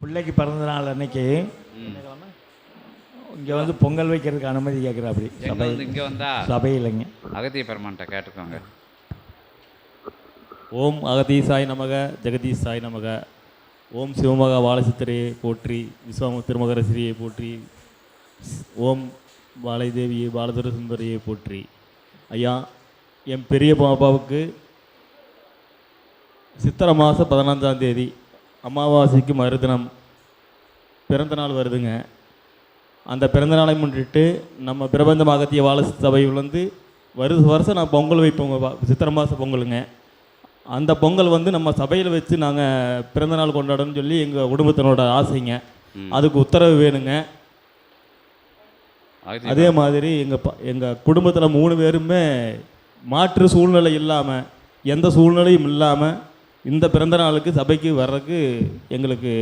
பிள்ளைக்கு பிறந்த நாள் அன்னைக்கு இங்கே வந்து பொங்கல் வைக்கிறதுக்கு அனுமதி கேட்குறா. அப்படி சபை இங்கே வந்தா சபை இல்லைங்க. அகத்திய பெருமான்ட்ட கேட்டுக்கோங்க. ஓம் அகதீசாய் நமக ஜெகதீசாய் நமக. ஓம் சிவமகா வாழசித்தரையை போற்றி, விஸ்வாம திருமகரசிரியை போற்றி, ஓம் பாலைதேவியை பாலதுர சுந்தரியை போற்றி. ஐயா, என் பெரிய பாப்பாவுக்கு சித்திரை மாதம் 15ஆம் தேதி அமாவாசைக்கு மறுதினம் பிறந்த நாள் வருதுங்க. அந்த பிறந்த நாளை முன்னிட்டு நம்ம பிரபஞ்ச அகத்திய வாழ சபையில் வந்து வருஷம் நான் பொங்கல் வைப்போங்க. சித்திரை மாதம் பொங்கலுங்க. அந்த பொங்கல் வந்து நம்ம சபையில் வச்சு நாங்கள் பிறந்த நாள் கொண்டாடணும்னு சொல்லி எங்கள் குடும்பத்தினோட ஆசைங்க. அதுக்கு உத்தரவு வேணுங்க. அதே மாதிரி எங்கள் குடும்பத்தில் 3 பேருமே மாற்று சூழ்நிலை இல்லாமல், எந்த சூழ்நிலையும் இல்லாமல் இந்த பிறந்த நாளுக்கு சபைக்கு வர்றதுக்கு எங்களுக்கு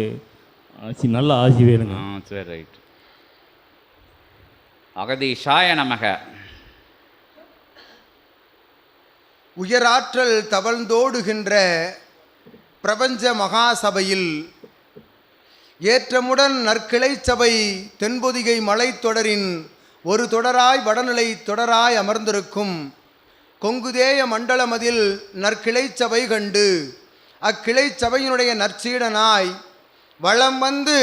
நல்ல ஆசி வேணுங்க. சரி, ரைட். அகதீஷாய நமக. உயராற்றல் தவழ்ந்தோடுகின்ற பிரபஞ்ச மகாசபையில் ஏற்றமுடன் நற்கிளை சபை தென்பொதிகை மலைத்தொடரின் ஒரு தொடராய் வடநிலை தொடராய் அமர்ந்திருக்கும் கொங்குதேய மண்டலமதில் நற்கிளை சபை கண்டு அக்கிளை சபையினுடைய நற்சீடனாய் வளம் வந்து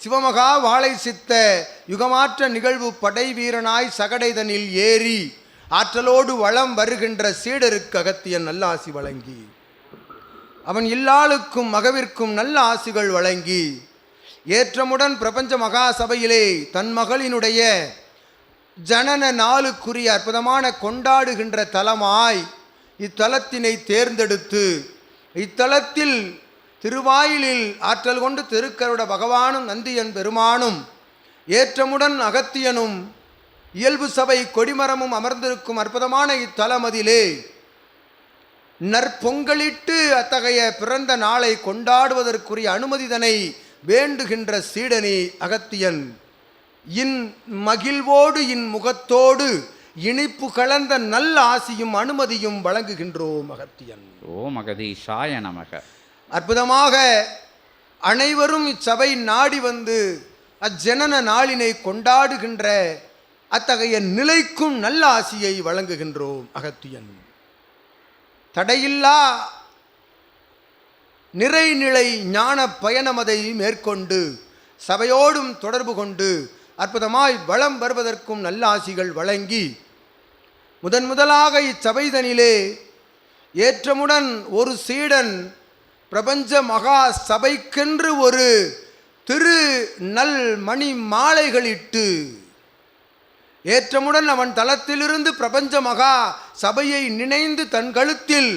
சிவமகா வாழை சித்த யுகமாற்ற நிகழ்வு படை வீரனாய் சகடைதனில் ஏறி ஆற்றலோடு வளம் வருகின்ற சீடருக்கு அகத்தியன் நல்ல ஆசி வழங்கி, அவன் இல்லாளுக்கும் மகவிற்கும் நல்ல ஆசிகள் வழங்கி, ஏற்றமுடன் பிரபஞ்ச மகா சபையிலே தன் மகளினுடைய ஜனன நாளுக்குரிய அற்புதமான கொண்டாடுகின்ற தலமாய் இத்தலத்தினை தேர்ந்தெடுத்து இத்தலத்தில் திருவாயிலில் ஆற்றல் கொண்டு திருக்கருட பகவானும் நந்தியன் பெருமானும் ஏற்றமுடன் அகத்தியனும் இயல்பு சபை கொடிமரமும் அமர்ந்திருக்கும் அற்புதமான இத்தலமதிலே நற்பொங்கலிட்டு அத்தகைய பிறந்த நாளை கொண்டாடுவதற்குரிய அனுமதிதனை வேண்டுகின்ற சீடனி அகத்தியன் இன் மகிழ்வோடு இன் முகத்தோடு இனிப்பு கலந்த நல்ல ஆசியும் அனுமதியும் வழங்குகின்றோம் அகத்தியன். ஓம் அகதீஷாய நமக. அற்புதமாக அனைவரும் இச்சபை நாடி வந்து அஜனன நாளினை கொண்டாடுகின்ற அத்தகைய நிலைக்கும் நல்ல ஆசியை வழங்குகின்றோம் அகத்தியன். தடையில்லா நிறைநிலை ஞான பயணமதை மேற்கொண்டு சபையோடும் தொடர்பு கொண்டு அற்புதமாய் வளம் வருவதற்கும் நல்ல ஆசிகள் வழங்கி முதலாக இச்சபைதனிலே ஏற்றமுடன் ஒரு சீடன் பிரபஞ்ச மகா சபைக்கென்று ஒரு திரு நல் மணி மாலைகளிட்டு ஏற்றமுடன் அவன் தலத்திலிருந்து பிரபஞ்ச மகா சபையை நினைந்து தன் கழுத்தில்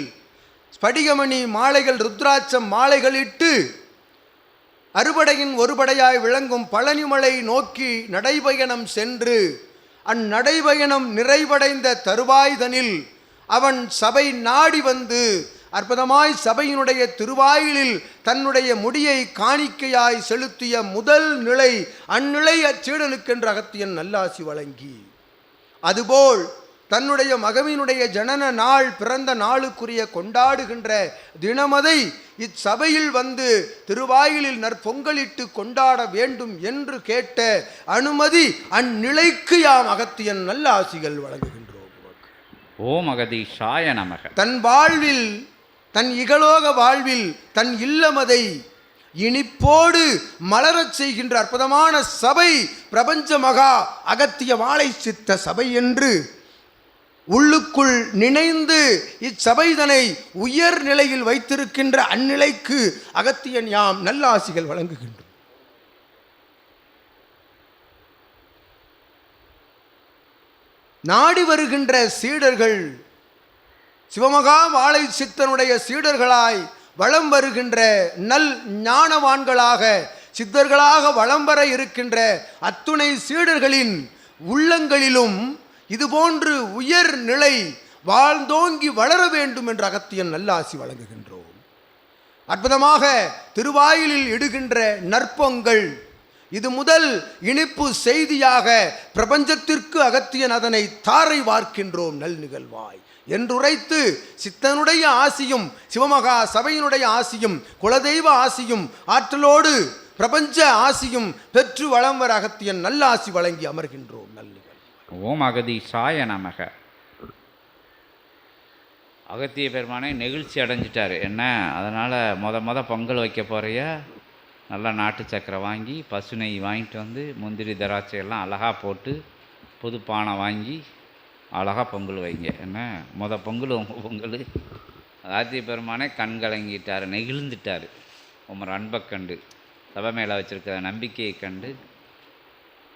ஸ்படிகமணி மாலைகள் ருத்ராட்சம் மாலைகளிட்டு அறுபடையின் ஒருபடையாய் விளங்கும் பழனிமலை நோக்கி நடைபயணம் சென்று அந்நடைபயணம் நிறைவடைந்த தருவாய்தனில் அவன் சபை நாடி வந்து அற்புதமாய் சபையினுடைய திருவாயிலில் தன்னுடைய முடியை காணிக்கையாய் செலுத்திய முதல் நிலை அந்நிலை அச்சீடனுக்கென்று அகத்தியன் நல்லாசி வழங்கி, அதுபோல் தன்னுடைய மகவினுடைய ஜனன நாள் பிறந்த நாளுக்குரிய கொண்டாடுகின்ற தினமதை இச்சபையில் வந்து திருவாயிலில் நற்பொங்கலிட்டு கொண்டாட வேண்டும் என்று கேட்ட அனுமதி அந்நிலைக்கு யாம் அகத்தியன் நல்ல ஆசிகள் வழங்குகின்றோம். ஓம் அகதீஷாய நமக. தன் வாழ்வில் தன் இகலோக வாழ்வில் தன் இல்லமதை இனிப்போடு மலரச் செய்கின்ற அற்புதமான சபை பிரபஞ்ச மகா அகத்திய வாழை சித்த சபை என்று உள்ளுக்குள் நினைந்து இச்சபைதனை உயர் நிலையில் வைத்திருக்கின்ற அந்நிலைக்கு அகத்தியன் யாம் நல்ல ஆசிகள் வழங்குகின்றோம். நாடி வருகின்ற சீடர்கள் சிவமகா வாழை சித்தனுடைய சீடர்களாய் வளம் வருகின்ற நல் ஞானவான்களாக சித்தர்களாக வளம் வர இருக்கின்ற அத்துணை சீடர்களின் உள்ளங்களிலும் இதுபோன்று உயர் நிலை வாழ்ந்தோங்கி வளர வேண்டும் என்ற அகத்தியன் நல்ல ஆசி வழங்குகின்றோம். அற்புதமாக திருவாயிலில் இடுகின்ற நற்பொங்கல் இது முதல் இனிப்பு செய்தியாக பிரபஞ்சத்திற்கு அகத்தியன் அதனை தாரை வார்க்கின்றோம் நல் நிகழ்வாய் என்றுரைத்து சித்தனுடைய ஆசியும் சிவமகா சபையினுடைய ஆசியும் குலதெய்வ ஆசியும் ஆற்றலோடு பிரபஞ்ச ஆசியும் பெற்று வளம் வர அகத்தியன் நல்ல ஆசி வழங்கி அமர்கின்றோம். நல்ல ஓம் அகதீஷாய நமக. அகத்திய பெருமானே நெகிழ்ச்சி அடைஞ்சிட்டார். என்ன அதனால் மொத பொங்கல் வைக்க போகிறைய நல்லா நாட்டு சக்கரை வாங்கி பசு நெய் வாங்கிட்டு வந்து முந்திரி திராட்சையெல்லாம் அழகாக போட்டு புது பானை வாங்கி அழகாக பொங்கல் வைங்க. என்ன பொங்கல் உங்கள் பொங்கல். அகத்திய பெருமானே கண் கலங்கிட்டார், நெகிழ்ந்துட்டார். உமர் அன்பை கண்டு, சபை மேலே வச்சுருக்கிற நம்பிக்கையை கண்டு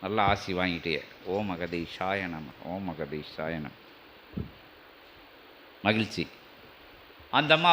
நல்லா ஆசி வாங்கிட்டே. ஓம் அகதீஷாய நம. ஓம் அகதீஷாய நம. மகிழ்ச்சி. அந்த அம்மா